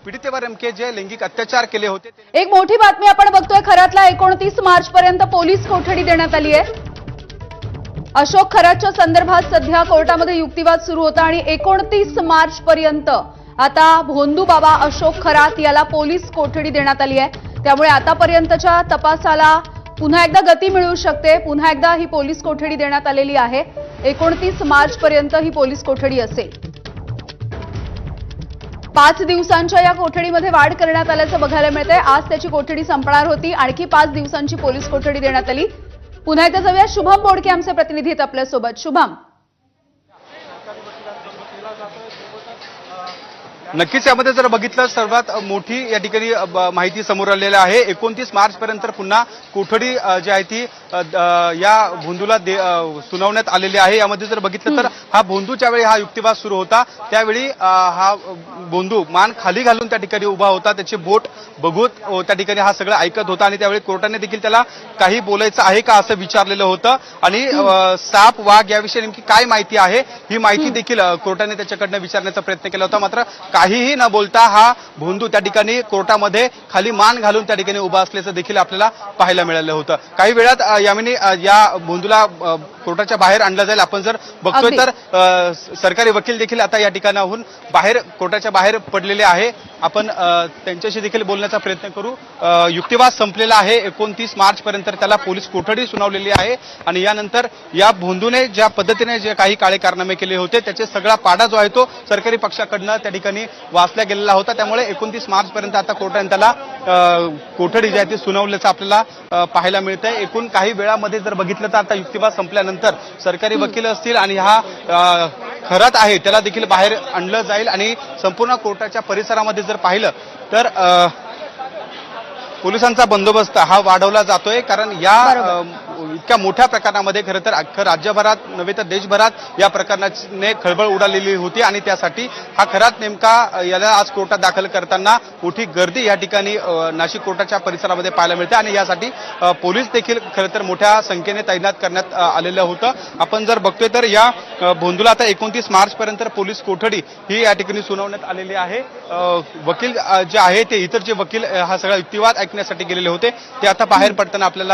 पीडितेवर नेमके जे लैंगिक अत्याचार केले होते। एक मोठी बातमी आपण बघतोय खरातला 29 मार्च पर्यंत पोलीस कोठडी देण्यात आली आहे। अशोक खरातच्या संदर्भात सध्या कोर्टामध्ये युक्तिवाद सुरू होता आणि 29 मार्च पर्यंत आता भोंदू बाबा अशोक खरात याला पोलीस कोठडी देण्यात आली आहे। त्यामुळे आतापर्यंतच्या तपासाला पुन्हा एकदा गती मिळू शकते। पुन्हा एकदा ही पोलीस कोठडी देण्यात आलेली आहे। 29 मार्च पर्यंत ही पोलीस कोठडी असेल। 5 दिवसांच्या या कोठडीमध्ये वाढ करण्यात आल्याचं बघायला मिळतंय। आज त्याची कोठडी संपणार होती, आणखी 5 दिवसांची पोलीस कोठडी देण्यात आली। पुन्हा एकदा जाऊया, शुभम बोडके आमचे प्रतिनिधी आहेत आपल्यासोबत। शुभम, नक्कीच यामध्ये जर बघितलं सर्वात मोठी या ठिकाणी माहिती समोर आलेली आहे। 29 मार्च पर्यंत पुन्हा कोठडी जी आहे ती या भोंदूला सुनावण्यात आलेली आहे। यामध्ये जर बघितलं तर हा भोंदूच्या वेळी हा युक्तिवाद सुरू होता, त्यावेळी हा भोंदू मान खाली घालून त्या ठिकाणी उभा होता, त्याचे बोट बघूत त्या ठिकाणी हा सगळं ऐकत होता आणि त्यावेळी कोर्टाने देखील त्याला काही बोलायचं आहे का असं विचारलेलं होतं आणि साप वाघ याविषयी नेमकी काय माहिती आहे ही माहिती देखील कोर्टाने त्याच्याकडनं विचारण्याचा प्रयत्न केला होता। मात्र काहीही न बोलता हा भोंदू त्या ठिकाणी कोर्टामध्ये खाली मान घालून त्या ठिकाणी उभा असल्याचं देखील आपल्याला पाहायला मिळालं होतं। काही वेळात यामिनी या भोंदूला कोर्टाच्या बाहेर आणलं जाईल। आपण जर बघतोय तर सरकारी वकील देखील आता या ठिकाणाहून बाहेर कोर्टाच्या बाहेर पडलेले आहे। आपण त्यांच्याशी देखील बोलण्याचा प्रयत्न करू। युक्तिवाद संपलेला आहे। 29 मार्च पर्यंत त्याला पोलीस कोठडी सुनावलेली आहे आणि यानंतर या भोंदूने ज्या पद्धतीने जे काही काळे कारनामे केले होते त्याचे सगळा पाडा जो आहे तो सरकारी पक्षाकडनं त्या ठिकाणी वाचला गेलेला होता। त्यामुळे 29 मार्च पर्यंत आता कोर्टाने त्याला कोठडी जी आहे ती सुनावल्याचं आपल्याला पाहायला मिळतंय। एकूण काही वेळामध्ये जर बघितलं तर आता युक्तिवाद संपल्यानंतर सरकारी वकील असतील आणि हा खरात आहे त्याला देखील बाहेर आणलं जाईल आणि संपूर्ण कोर्टाच्या परिसरामध्ये जर पाहिलं तर पोलिसांचा बंदोबस्त हा वाढवला जातोय, कारण या इतक्या मोठ्या प्रकरणामध्ये खरं तर अख्खं राज्यभरात नव्हे तर देशभरात या प्रकरणाने खळबळ उडालेली होती आणि त्यासाठी हा खरात नेमका याला आज कोर्टात दाखल करताना मोठी गर्दी या ठिकाणी नाशिक कोर्टाच्या परिसरामध्ये पाहायला मिळते आणि यासाठी पोलीस देखील खरं तर मोठ्या संख्येने तैनात करण्यात आलेलं होतं। आपण जर बघतोय तर या भोंदूला आता 29 मार्च पर्यंत पोलीस कोठडी ही या ठिकाणी सुनावण्यात आलेली आहे। वकील जे आहे ते इतर जे वकील हा सगळा युक्तिवाद ऐकण्यासाठी गेलेले होते ते आता बाहेर पडताना आपल्याला